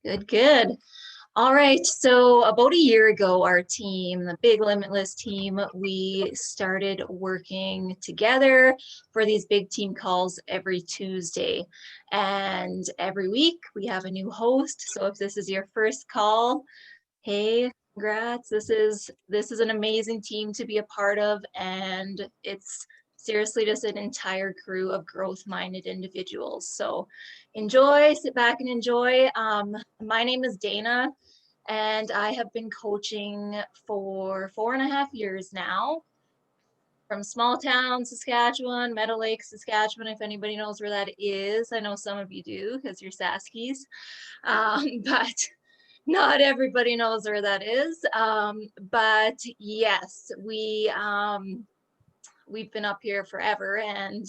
Good, good. All right. So about a year ago, our team, the Big Limitless team, we started working together for these big team calls every Tuesday. And every week we have a new host. So if this is your first call, hey, congrats. This is an amazing team to be a part of, and it's seriously just an entire crew of growth-minded individuals. So enjoy, sit back and enjoy. My name is Dana, and I have been coaching for 4.5 years now from small town Saskatchewan, Meadow Lake, Saskatchewan. If anybody knows where that is, I know some of you do because you're Saskies, but not everybody knows where that is. But yes, we've been up here forever, and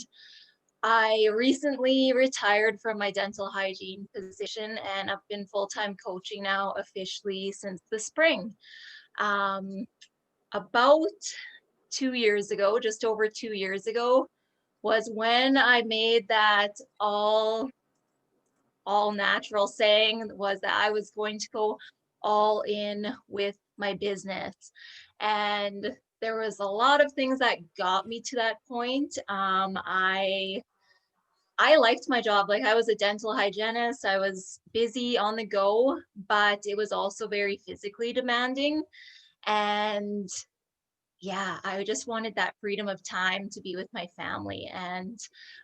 I recently retired from my dental hygiene position, and I've been full-time coaching now officially since the spring. About 2 years ago, just over 2 years ago, was when I made that all natural saying, was that I was going to go all in with my business. And there was a lot of things that got me to that point. I liked my job. Like, I was a dental hygienist. I was busy on the go, but it was also very physically demanding. And yeah, I just wanted that freedom of time to be with my family. And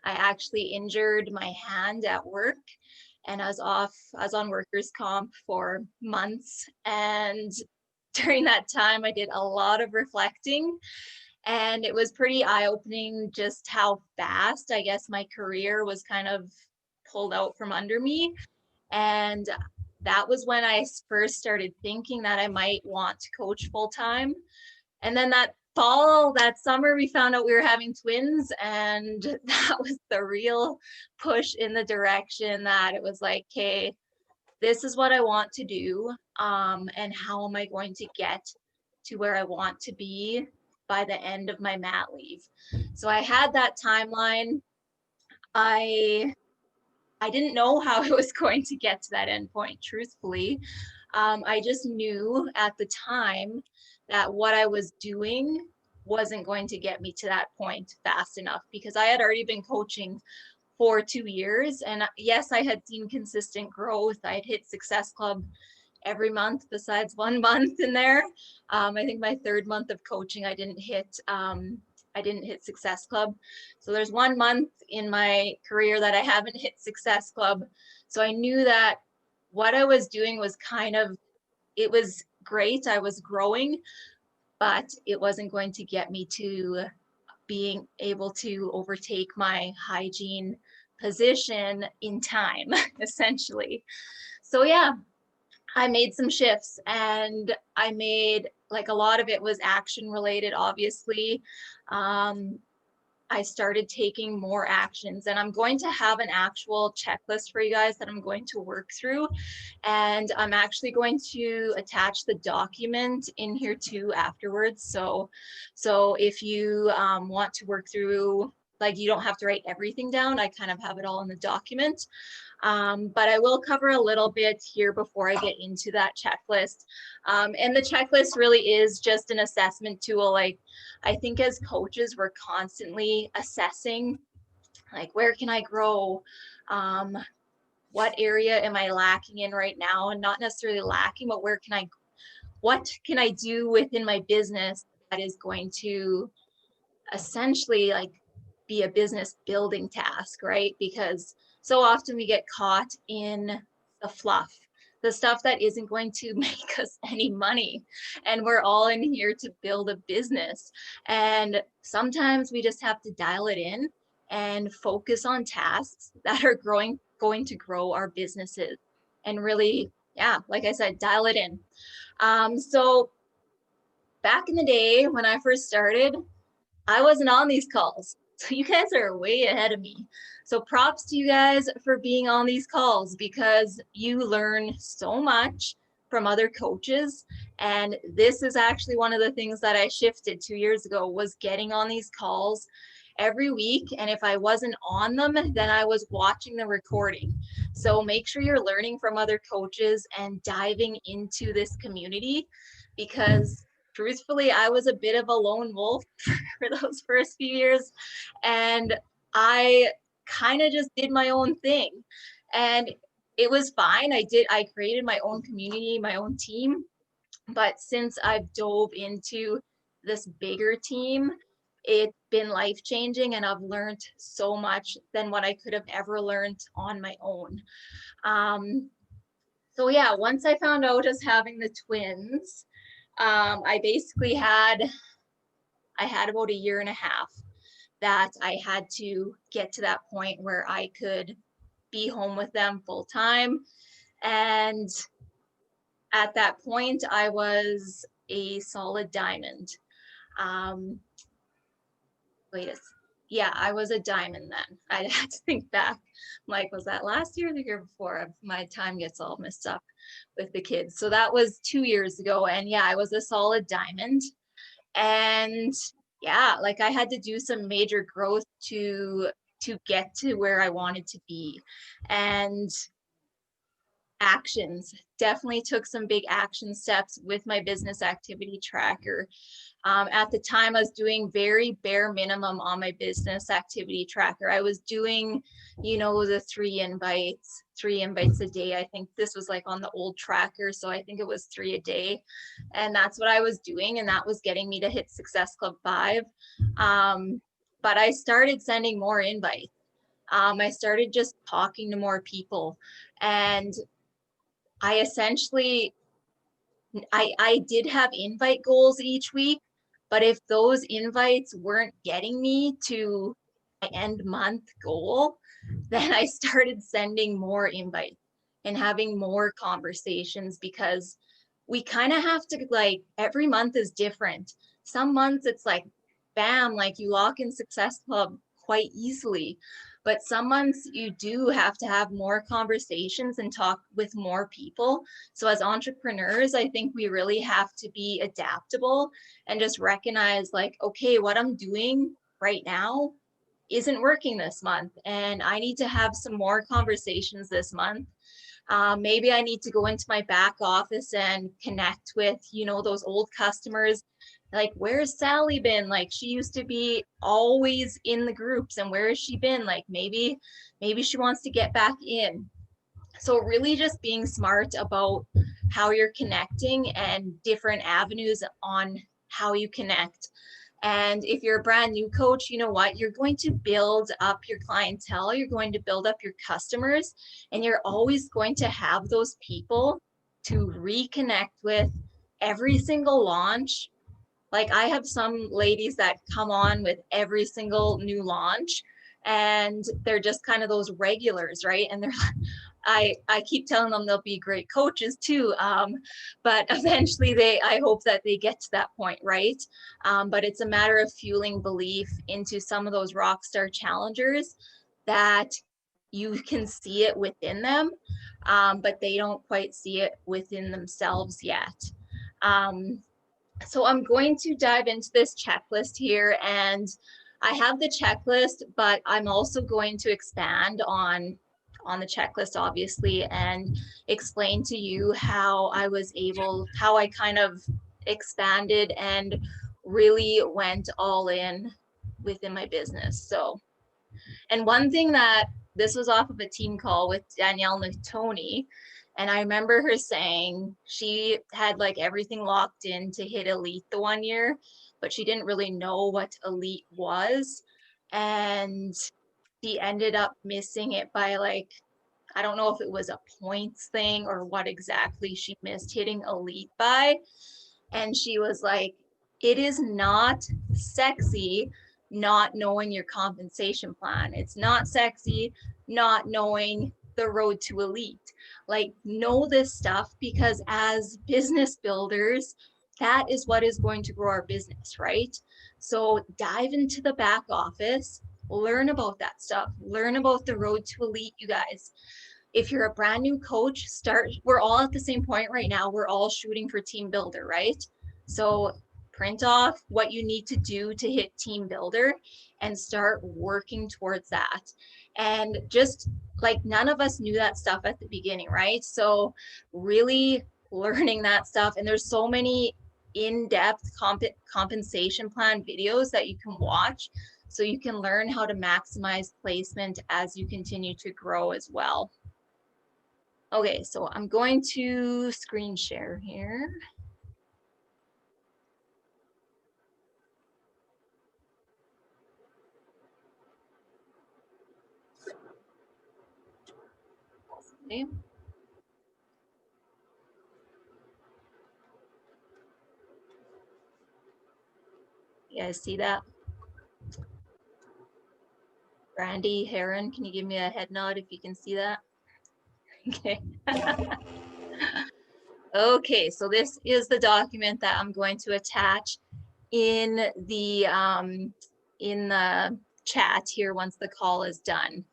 I actually injured my hand at work, and I was on workers' comp for months. And during that time, I did a lot of reflecting, and it was pretty eye-opening just how fast, I guess, my career was kind of pulled out from under me. And that was when I first started thinking that I might want to coach full time. And then that summer, we found out we were having twins, and that was the real push in the direction that it was like, okay, this is what I want to do. And how am I going to get to where I want to be by the end of my mat leave? So I had that timeline. I I didn't know how I was going to get to that end point, truthfully. I just knew at the time that what I was doing wasn't going to get me to that point fast enough, because I had already been coaching for 2 years. And yes, I had seen consistent growth. I had hit Success Club every month besides 1 month in there. I think my third month of coaching, I didn't hit Success Club. So there's 1 month in my career that I haven't hit Success Club. So I knew that what I was doing was it was great. I was growing, but it wasn't going to get me to being able to overtake my hygiene position in time, essentially. So yeah, I made some shifts, and I made, like, a lot of it was action related, obviously. Um, I started taking more actions, and I'm going to have an actual checklist for you guys that I'm going to work through. And I'm actually going to attach the document in here too afterwards. So if you want to work through, like, you don't have to write everything down. I kind of have it all in the document. But I will cover a little bit here before I get into that checklist. And the checklist really is just an assessment tool. Like, I think as coaches, we're constantly assessing, like, where can I grow? What area am I lacking in right now? And not necessarily lacking, but what can I do within my business that is going to essentially, like, be a business building task, right? Because so often we get caught in the fluff, the stuff that isn't going to make us any money. And we're all in here to build a business. And sometimes we just have to dial it in and focus on tasks that are going to grow our businesses, and really, yeah, like I said, dial it in. So back in the day when I first started, I wasn't on these calls. So you guys are way ahead of me. So props to you guys for being on these calls, because you learn so much from other coaches. And this is actually one of the things that I shifted 2 years ago, was getting on these calls every week. And if I wasn't on them, then I was watching the recording. So make sure you're learning from other coaches and diving into this community, because truthfully, I was a bit of a lone wolf for those first few years. And I kind of just did my own thing. And it was fine. I created my own community, my own team. But since I've dove into this bigger team, it's been life changing, and I've learned so much than what I could have ever learned on my own. So yeah, once I found out as having the twins, I basically I had about a year and a half that I had to get to that point where I could be home with them full time. And at that point, I was a solid diamond. Um, yeah, I was a diamond then. I had to think back. I'm like, was that last year or the year before? My time gets all messed up with the kids. So that was 2 years ago. And yeah, I was a solid diamond. And yeah, like I had to do some major growth to get to where I wanted to be. And actions, definitely took some big action steps with my business activity tracker. At the time, I was doing very bare minimum on my business activity tracker. I was doing, the three invites a day. I think this was like on the old tracker. So I think it was 3 a day. And that's what I was doing. And that was getting me to hit Success Club 5. But I started sending more invites. I started just talking to more people. And I essentially, I did have invite goals each week, but if those invites weren't getting me to my end month goal, then I started sending more invites and having more conversations, because we kind of have to, like, every month is different. Some months it's like, bam, like you lock in Success Club quite easily. But some months you do have to have more conversations and talk with more people. So as entrepreneurs, I think we really have to be adaptable and just recognize, like, okay, what I'm doing right now isn't working this month, and I need to have some more conversations this month. Maybe I need to go into my back office and connect with, those old customers. Like, where's Sally been? Like, she used to be always in the groups, and where has she been? Like, maybe she wants to get back in. So really just being smart about how you're connecting and different avenues on how you connect. And if you're a brand new coach, you know what? You're going to build up your clientele, you're going to build up your customers, and you're always going to have those people to reconnect with every single launch. Like, I have some ladies that come on with every single new launch, and they're just kind of those regulars, right? And they're I keep telling them they'll be great coaches too, but eventually I hope that they get to that point, right? But it's a matter of fueling belief into some of those rock star challengers that you can see it within them, but they don't quite see it within themselves yet. So I'm going to dive into this checklist here, and I have the checklist, but I'm also going to expand on the checklist, obviously, and explain to you how I kind of expanded and really went all in within my business. So, and one thing that this was off of a team call with Danielle Natoni. And I remember her saying she had like everything locked in to hit elite the 1 year, but she didn't really know what elite was. And she ended up missing it by, like, I don't know if it was a points thing or what exactly she missed hitting elite by. And she was like, it is not sexy not knowing your compensation plan. It's not sexy not knowing the road to elite. Like, know this stuff, because as business builders, that is what is going to grow our business, right? So dive into the back office, learn about that stuff, learn about the road to elite, you guys. If you're a brand new coach, we're all at the same point right now. We're all shooting for team builder, right? So print off what you need to do to hit team builder and start working towards that. And just like none of us knew that stuff at the beginning, right? So really learning that stuff. And there's so many in-depth compensation plan videos that you can watch so you can learn how to maximize placement as you continue to grow as well. Okay, so I'm going to screen share here. Okay. You guys see that? Brandy, Heron, can you give me a head nod if you can see that? Okay. Okay, so this is the document that I'm going to attach in the chat here once the call is done.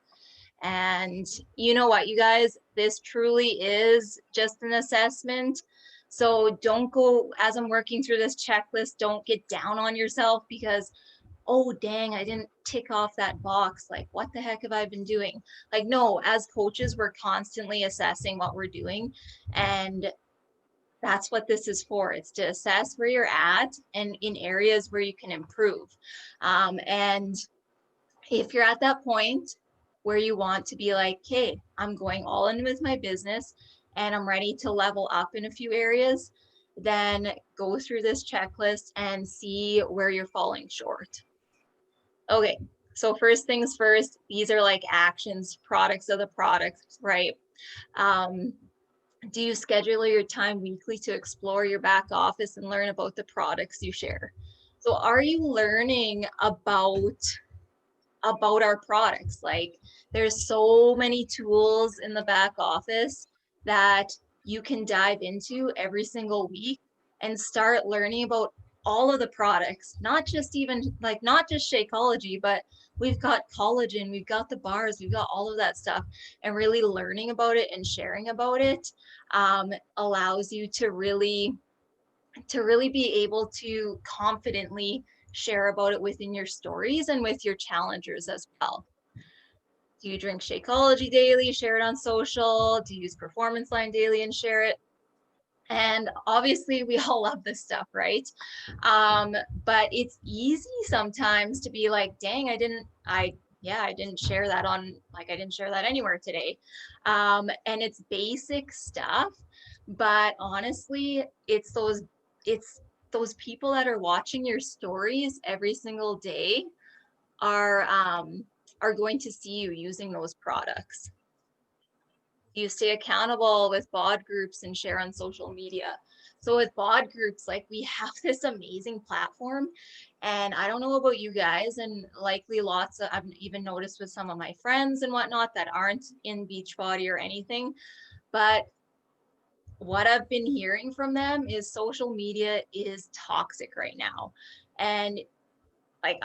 And you know what, you guys, this truly is just an assessment. So don't go, as I'm working through this checklist, don't get down on yourself because, oh, dang, I didn't tick off that box. Like, what the heck have I been doing? Like, no, as coaches, we're constantly assessing what we're doing. And that's what this is for. It's to assess where you're at and in areas where you can improve. And if you're at that point where you want to be like, hey, I'm going all in with my business and I'm ready to level up in a few areas, then go through this checklist and see where you're falling short. Okay, so first things first, these are like actions, products of the products, right? Do you schedule your time weekly to explore your back office and learn about the products you share? So are you learning about our products? Like there's so many tools in the back office that you can dive into every single week and start learning about all of the products, not just Shakeology, but we've got collagen, we've got the bars, we've got all of that stuff, and really learning about it and sharing about it allows you to really be able to confidently share about it within your stories and with your challengers as well. Do you drink Shakeology daily, share it on social? Do you use Performance Line daily and share it? And obviously we all love this stuff, right? But it's easy sometimes to be like, dang, I didn't share that I didn't share that anywhere today. And it's basic stuff, but honestly, it's those people that are watching your stories every single day are going to see you using those products. You stay accountable with BOD groups and share on social media. So with BOD groups, like we have this amazing platform, and I don't know about you guys, and likely I've even noticed with some of my friends and whatnot that aren't in Beachbody or anything, but what I've been hearing from them is social media is toxic right now. And I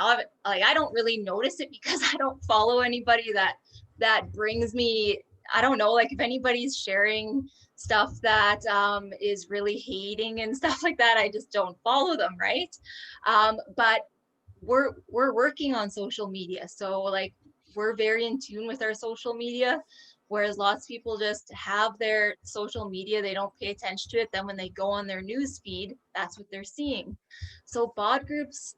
don't really notice it because I don't follow anybody that brings me, I don't know, like if anybody's sharing stuff that is really hating and stuff like that, I just don't follow them, right? But we're working on social media, so like we're very in tune with our social media, whereas lots of people just have their social media, they don't pay attention to it, then when they go on their news feed, that's what they're seeing. So BOD groups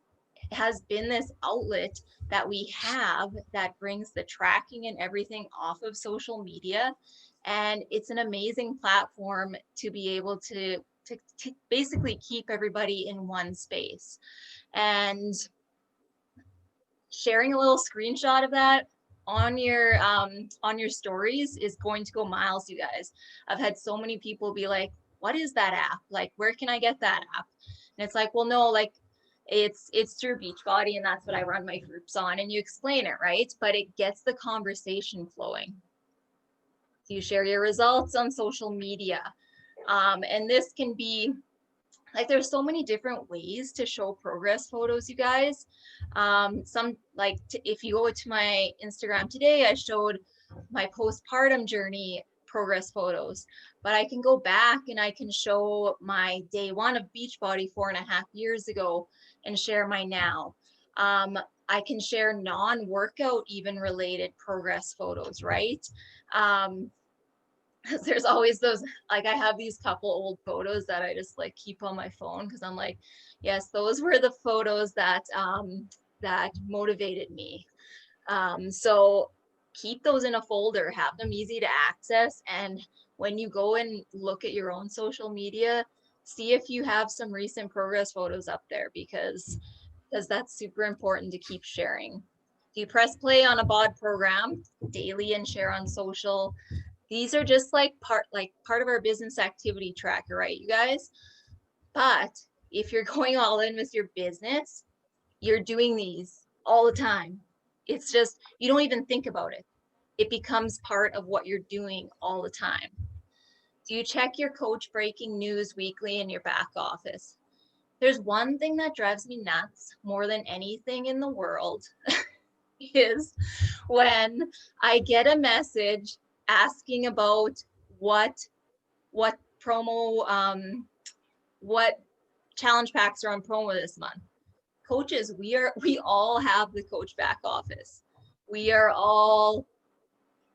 has been this outlet that we have that brings the tracking and everything off of social media. And it's an amazing platform to be able to basically keep everybody in one space. And sharing a little screenshot of that on your stories is going to go miles, you guys. I've had so many people be like, what is that app? Like, where can I get that app? And it's like, well, no, like it's through Beachbody, and that's what I run my groups on, and you explain it, right? But it gets the conversation flowing. You share your results on social media, and this can be like, there's so many different ways to show progress photos, you guys. If you go to my Instagram today, I showed my postpartum journey progress photos, but I can go back and I can show my day one of Beachbody 4.5 years ago and share my now. I can share non-workout even related progress photos, right? There's always those, like I have these couple old photos that I just like keep on my phone because I'm like, yes, those were the photos that that motivated me. So keep those in a folder, have them easy to access. And when you go and look at your own social media, see if you have some recent progress photos up there because that's super important to keep sharing. Do you press play on a bod program daily and share on social? These are just like part of our business activity tracker, right, you guys? But if you're going all in with your business, you're doing these all the time. It's just, you don't even think about it. It becomes part of what you're doing all the time. Do you check your coach breaking news weekly in your back office? There's one thing that drives me nuts more than anything in the world is when I get a message asking about what promo, what challenge packs are on promo this month. Coaches, we all have the coach back office. We are all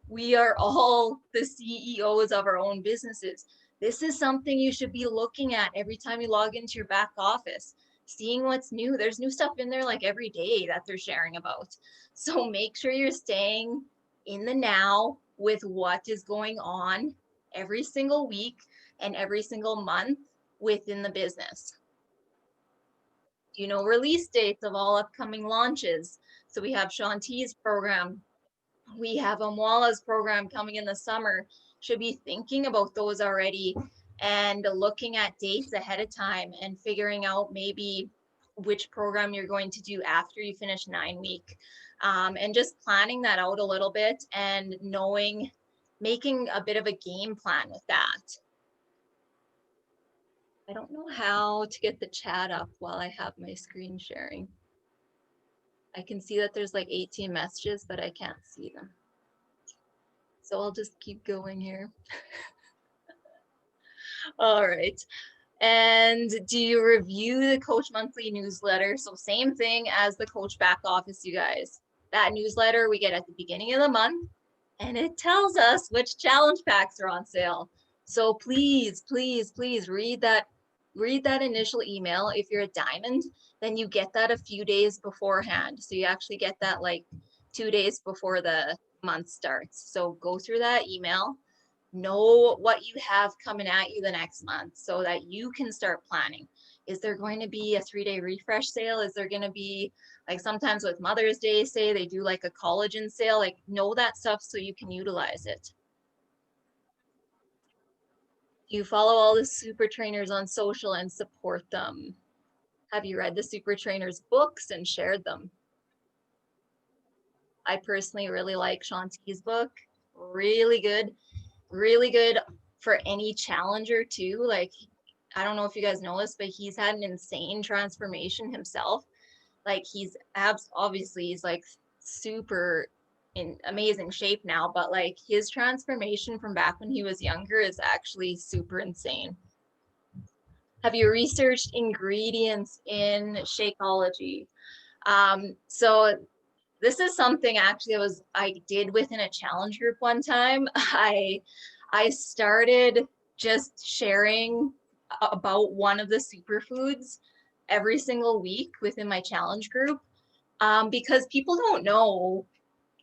the CEOs of our own businesses. This is something you should be looking at every time you log into your back office, seeing what's new. There's new stuff in there like every day that they're sharing about. So make sure you're staying in the now with what is going on every single week and every single month within the business. Do you know release dates of all upcoming launches? So we have Shanti's program. We have Amwala's program coming in the summer. Should be thinking about those already and looking at dates ahead of time and figuring out maybe which program you're going to do after you finish 9-week. And just planning that out a little bit and making a bit of a game plan with that. I don't know how to get the chat up while I have my screen sharing. I can see that there's like 18 messages, but I can't see them. So I'll just keep going here. All right. And do you review the Coach Monthly newsletter? So same thing as the Coach Back Office, you guys. That newsletter we get at the beginning of the month, and it tells us which challenge packs are on sale. So please, please, please read that initial email. If you're a diamond, then you get that a few days beforehand. So you actually get that like 2 days before the month starts. So go through that email, know what you have coming at you the next month so that you can start planning. Is there going to be a 3-day refresh sale? Is there going to be, like sometimes with Mother's Day, say they do like a collagen sale, like know that stuff so you can utilize it. You follow all the super trainers on social and support them. Have you read the super trainers books and shared them? I personally really like Shanti's book. Really good for any challenger too. Like, I don't know if you guys know this, but he's had an insane transformation himself. Like obviously he's like super in amazing shape now, but like his transformation from back when he was younger is actually super insane. Have you researched ingredients in Shakeology? So this is something actually I did within a challenge group one time. I started just sharing about one of the superfoods every single week within my challenge group because people don't know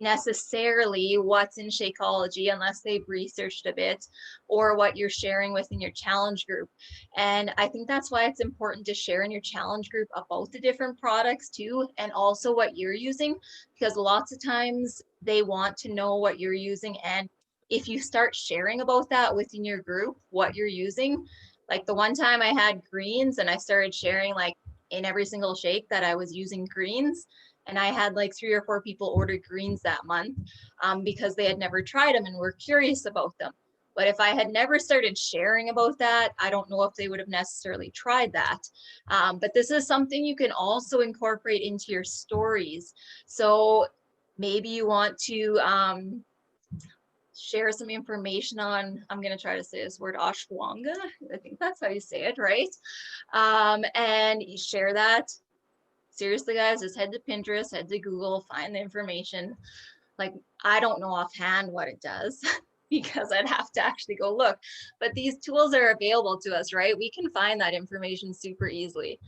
necessarily what's in Shakeology unless they've researched a bit or what you're sharing within your challenge group. And I think that's why it's important to share in your challenge group about the different products too, and also what you're using, because lots of times they want to know what you're using. And if you start sharing about that within your group, what you're using, like the one time I had greens and I started sharing like in every single shake that I was using greens, and I had like 3 or 4 people order greens that month because they had never tried them and were curious about them. But if I had never started sharing about that, I don't know if they would have necessarily tried that. But this is something you can also incorporate into your stories. So maybe you want to share some information on, I'm going to try to say this word, ashwanga. I think that's how you say it, right? And you share that. Seriously, guys, just head to Pinterest, head to Google, find the information. Like, I don't know offhand what it does because I'd have to actually go look, but these tools are available to us, right? We can find that information super easily.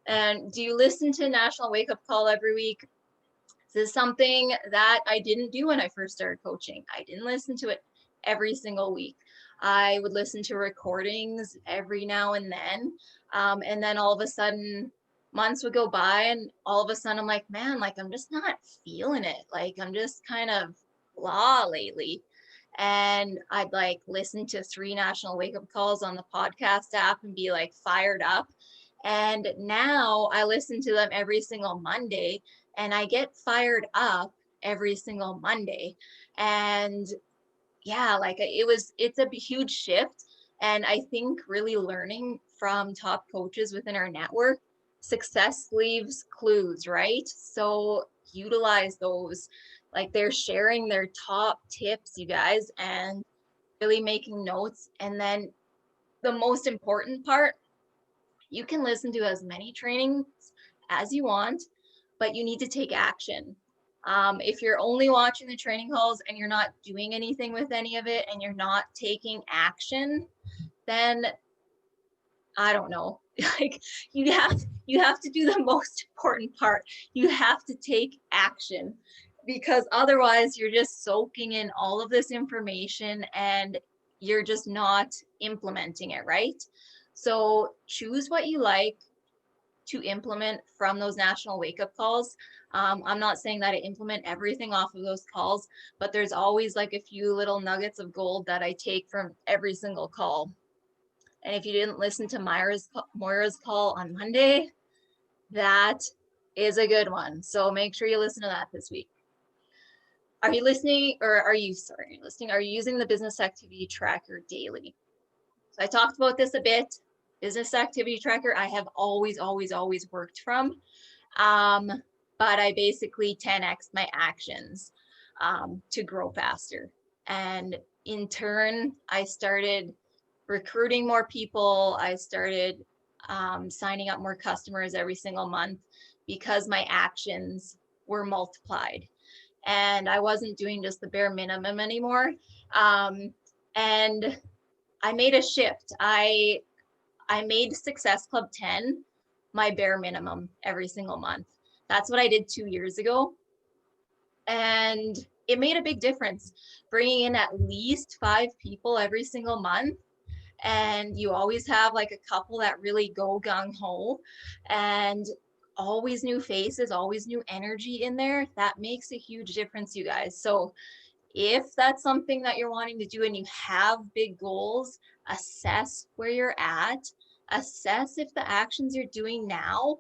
And do you listen to National Wake Up Call every week? This is something that I didn't do when I first started coaching. I didn't listen to it every single week. I would listen to recordings every now and then. And then all of a sudden, months would go by, and all of a sudden I'm like, man, like I'm just not feeling it. Like I'm just kind of blah lately. And I'd like listen to 3 national wake up calls on the podcast app and be like fired up. And now I listen to them every single Monday, and I get fired up every single Monday. And yeah, like it's a huge shift. And I think really learning from top coaches within our network, success leaves clues, right? So utilize those. Like they're sharing their top tips, you guys, and really making notes. And then the most important part, you can listen to as many trainings as you want, but you need to take action. If you're only watching the training calls and you're not doing anything with any of it and you're not taking action, then I don't know. Like you have to do the most important part. You have to take action, because otherwise you're just soaking in all of this information and you're just not implementing it, right? So choose what you like to implement from those national wake up calls. I'm not saying that I implement everything off of those calls, but there's always like a few little nuggets of gold that I take from every single call. And if you didn't listen to Moira's call on Monday, that is a good one. So make sure you listen to that this week. Are you listening, or are you using the business activity tracker daily? So I talked about this a bit. Business activity tracker, I have always worked from. But I basically 10x my actions to grow faster. And in turn, I started recruiting more people. I started signing up more customers every single month because my actions were multiplied. And I wasn't doing just the bare minimum anymore. And I made a shift. I made Success Club 10 my bare minimum every single month. That's what I did 2 years ago. And it made a big difference, bringing in at least 5 people every single month. And you always have like a couple that really go gung ho, and always new faces, always new energy in there. That makes a huge difference, you guys. So if that's something that you're wanting to do and you have big goals, assess where you're at, assess if the actions you're doing now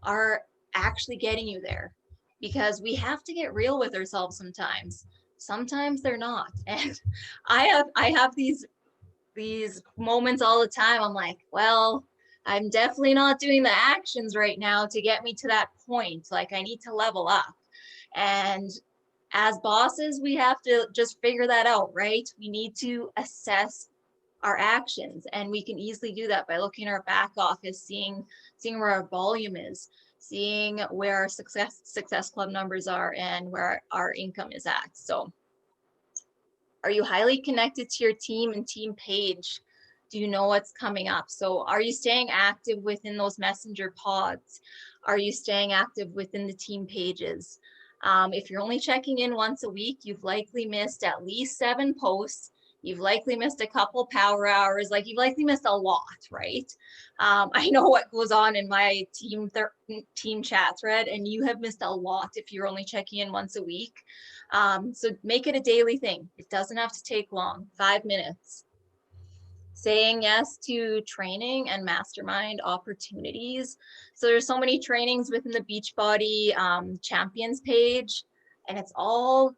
are actually getting you there, because we have to get real with ourselves sometimes. Sometimes they're not. And I have these moments all the time. I'm like, well, I'm definitely not doing the actions right now to get me to that point. Like I need to level up. And as bosses, we have to just figure that out, right? We need to assess our actions, and we can easily do that by looking at our back office, seeing where our volume is, seeing where our success club numbers are, and where our income is at. So are you highly connected to your team and team page? Do you know what's coming up? So are you staying active within those messenger pods? Are you staying active within the team pages? If you're only checking in once a week, you've likely missed at least 7 posts. You've likely missed a couple power hours. Like you've likely missed a lot, right? I know what goes on in my team chat thread, and you have missed a lot if you're only checking in once a week. So make it a daily thing. It doesn't have to take long, 5 minutes. Saying yes to training and mastermind opportunities. So there's so many trainings within the Beachbody champions page, and it's all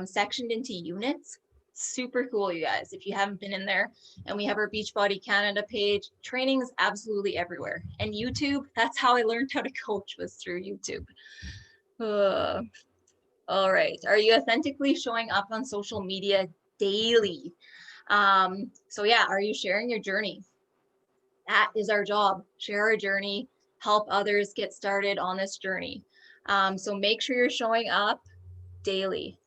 sectioned into units. Super cool, you guys, if you haven't been in there. And we have our Beachbody Canada page. Trainings absolutely everywhere. And YouTube, that's how I learned how to coach, was through YouTube. All right. Are you authentically showing up on social media daily? So yeah, are you sharing your journey? That is our job. Share our journey, help others get started on this journey. So make sure you're showing up daily.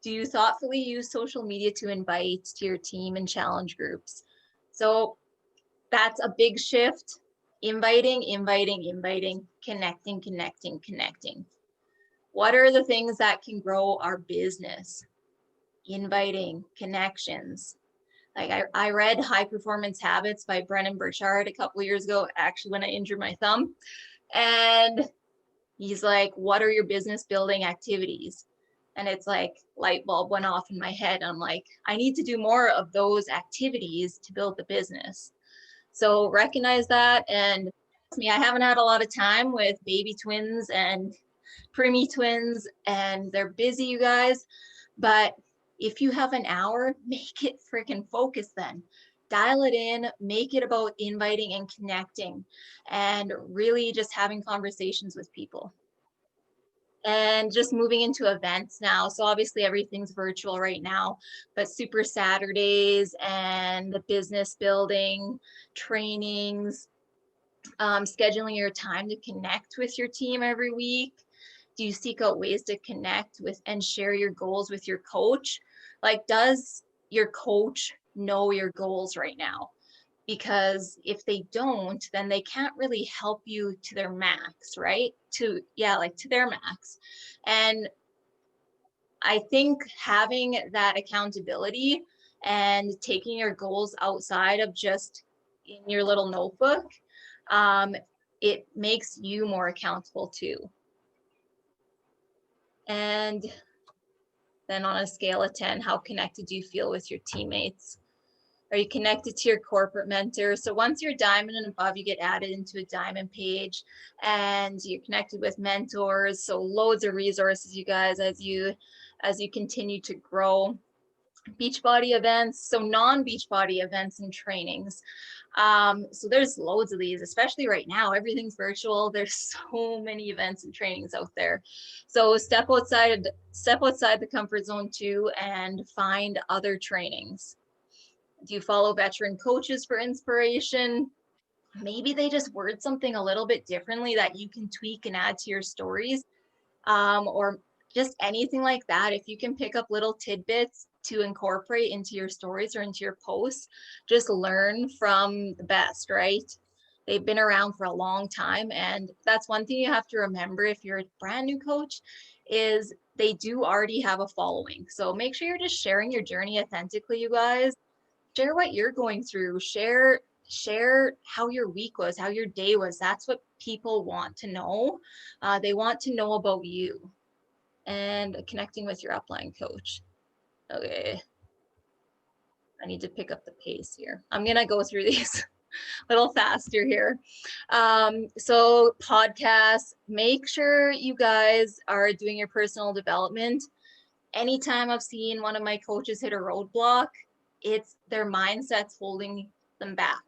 Do you thoughtfully use social media to invite to your team and challenge groups? So that's a big shift. Inviting, connecting. What are the things that can grow our business? Inviting, connections. Like I read High Performance Habits by Brennan Burchard a couple of years ago, actually when I injured my thumb. And he's like, what are your business building activities? And it's like light bulb went off in my head. I'm like, I need to do more of those activities to build the business. So recognize that. And me, I haven't had a lot of time with baby twins and preemie twins, and they're busy, you guys. But if you have an hour, make it freaking focus then. Dial it in, make it about inviting and connecting and really just having conversations with people. And just moving into events now. So obviously everything's virtual right now, but Super Saturdays and the business building trainings, scheduling your time to connect with your team every week. Do you seek out ways to connect with and share your goals with your coach? Like, does your coach know your goals right now? Because if they don't, then they can't really help you to their max, right? To their max. And I think having that accountability and taking your goals outside of just in your little notebook, um, it makes you more accountable too. And then on a scale of 10, how connected do you feel with your teammates? Are you connected to your corporate mentor? So once you're diamond and above, you get added into a diamond page and you're connected with mentors. So loads of resources, you guys, as you continue to grow. Beachbody events, so non-Beachbody events and trainings. So there's loads of these, especially right now, everything's virtual. There's so many events and trainings out there. So step outside the comfort zone too and find other trainings. Do you follow veteran coaches for inspiration? Maybe they just word something a little bit differently that you can tweak and add to your stories, or just anything like that. If you can pick up little tidbits to incorporate into your stories or into your posts, just learn from the best, right? They've been around for a long time. And that's one thing you have to remember if you're a brand new coach is they do already have a following. So make sure you're just sharing your journey authentically, you guys. Share what you're going through. Share how your week was, how your day was. That's what people want to know. They want to know about you. And connecting with your upline coach. Okay, I need to pick up the pace here. I'm gonna go through these a little faster here. So podcasts, make sure you guys are doing your personal development. Anytime I've seen one of my coaches hit a roadblock, it's their mindset's holding them back.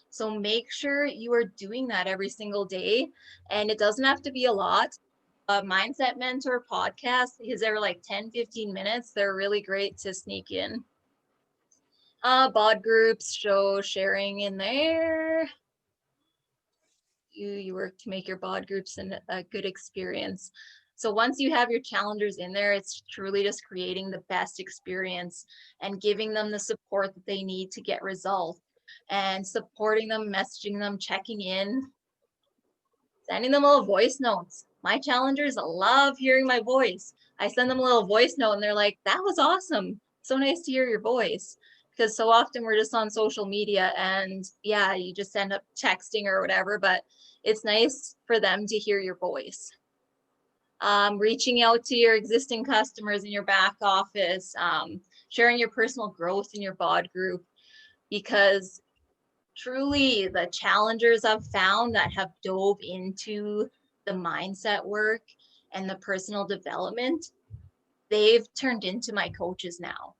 So make sure you are doing that every single day. And it doesn't have to be a lot. A Mindset Mentor podcast, because they're like 10-15 minutes. They're really great to sneak in. Bod groups, show sharing in there. You work to make your bod groups a good experience. So once you have your challengers in there, it's truly just creating the best experience and giving them the support that they need to get results and supporting them, messaging them, checking in, sending them little voice notes. My challengers love hearing my voice. I send them a little voice note and they're like, that was awesome. So nice to hear your voice. Because so often we're just on social media and yeah, you just end up texting or whatever, but it's nice for them to hear your voice. Reaching out to your existing customers in your back office, sharing your personal growth in your bod group, because truly the challengers I've found that have dove into the mindset work and the personal development, they've turned into my coaches now.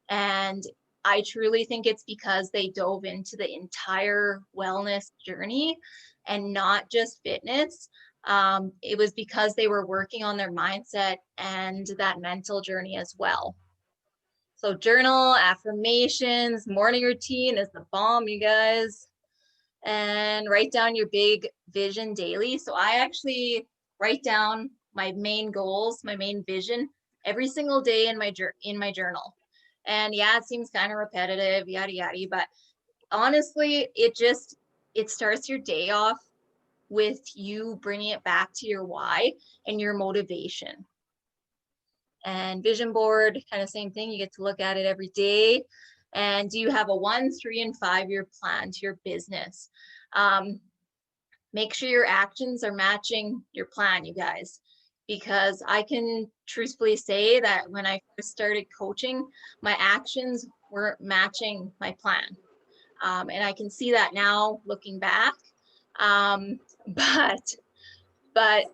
And I truly think it's because they dove into the entire wellness journey and not just fitness, it was because they were working on their mindset and that mental journey as well. So journal, affirmations, morning routine is the bomb, you guys. And write down your big vision daily. So I actually write down my main goals, my main vision every single day in my journal. And yeah, it seems kind of repetitive, yada yada, but honestly, it starts your day off with you bringing it back to your why and your motivation. And vision board, kind of same thing. You get to look at it every day. And do you have a 1, 3, and 5 year plan to your business? Make sure your actions are matching your plan, you guys, because I can truthfully say that when I first started coaching, my actions weren't matching my plan. And I can see that now looking back. But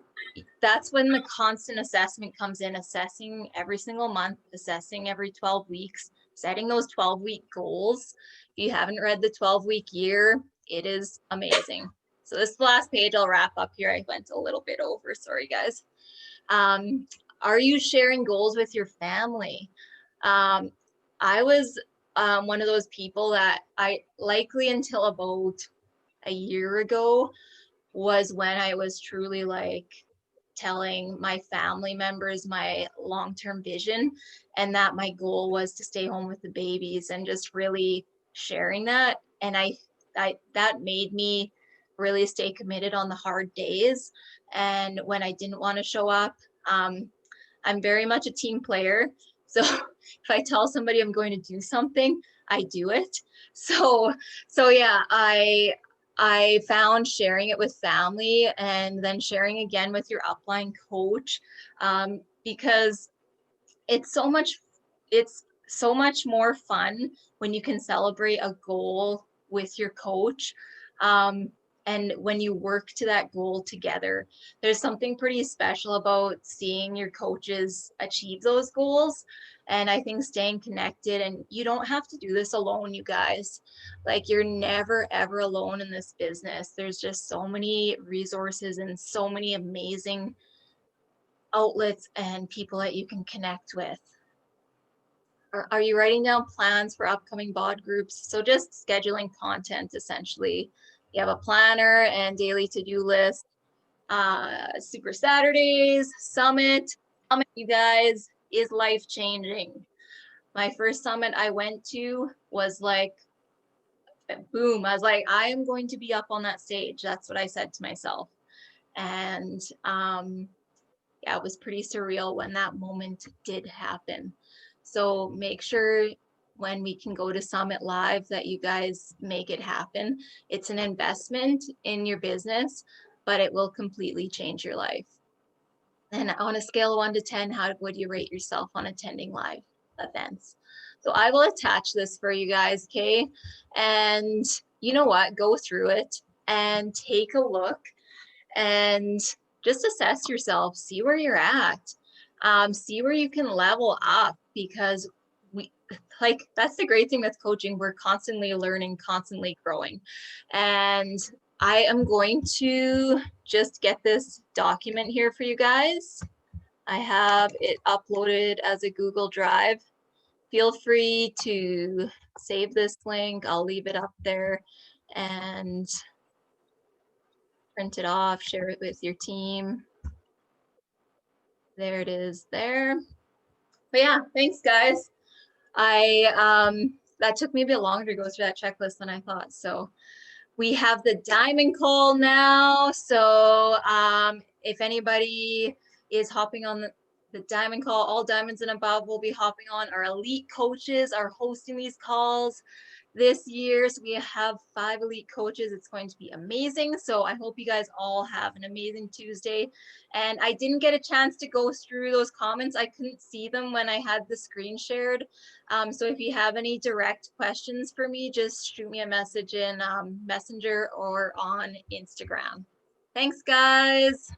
that's when the constant assessment comes in, assessing every single month, assessing every 12 weeks, setting those 12-week goals. If you haven't read the 12-week year, it is amazing. So this is the last page. I'll wrap up here. I went a little bit over. Sorry, guys. Are you sharing goals with your family? I was one of those people that I likely until about a year ago was when I was truly like telling my family members my long-term vision and that my goal was to stay home with the babies and just really sharing that. And I that made me really stay committed on the hard days. And when I didn't want to show up, I'm very much a team player. So if I tell somebody I'm going to do something, I do it. So yeah, I found sharing it with family and then sharing again with your upline coach, because it's so much more fun when you can celebrate a goal with your coach. And when you work to that goal together, there's something pretty special about seeing your coaches achieve those goals. And I think staying connected, and you don't have to do this alone, you guys. Like, you're never ever alone in this business. There's just so many resources and so many amazing outlets and people that you can connect with. Are you writing down plans for upcoming bod groups? So just scheduling content, essentially. You have a planner and daily to-do list. Super Saturdays, Summit, you guys, is life-changing. My first summit I went to was like, boom, I was like, I am going to be up on that stage. That's what I said to myself. And yeah, it was pretty surreal when that moment did happen. So make sure when we can go to Summit Live that you guys make it happen. It's an investment in your business, but it will completely change your life. And on a scale of 1 to 10, how would you rate yourself on attending live events? So I will attach this for you guys, okay? And you know what? Go through it and take a look and just assess yourself, see where you're at, see where you can level up, because that's the great thing with coaching. We're constantly learning, constantly growing. And I am going to just get this document here for you guys. I have it uploaded as a Google Drive. Feel free to save this link. I'll leave it up there and print it off, share it with your team. There it is there. But yeah, thanks guys. That took me a bit longer to go through that checklist than I thought. So we have the diamond call now. So if anybody is hopping on the diamond call, all diamonds and above will be hopping on. Our elite coaches are hosting these calls this year. So we have 5 elite coaches. It's going to be amazing. So I hope you guys all have an amazing Tuesday. And I didn't get a chance to go through those comments. I couldn't see them when I had the screen shared. So if you have any direct questions for me, just shoot me a message in Messenger or on Instagram. Thanks, guys.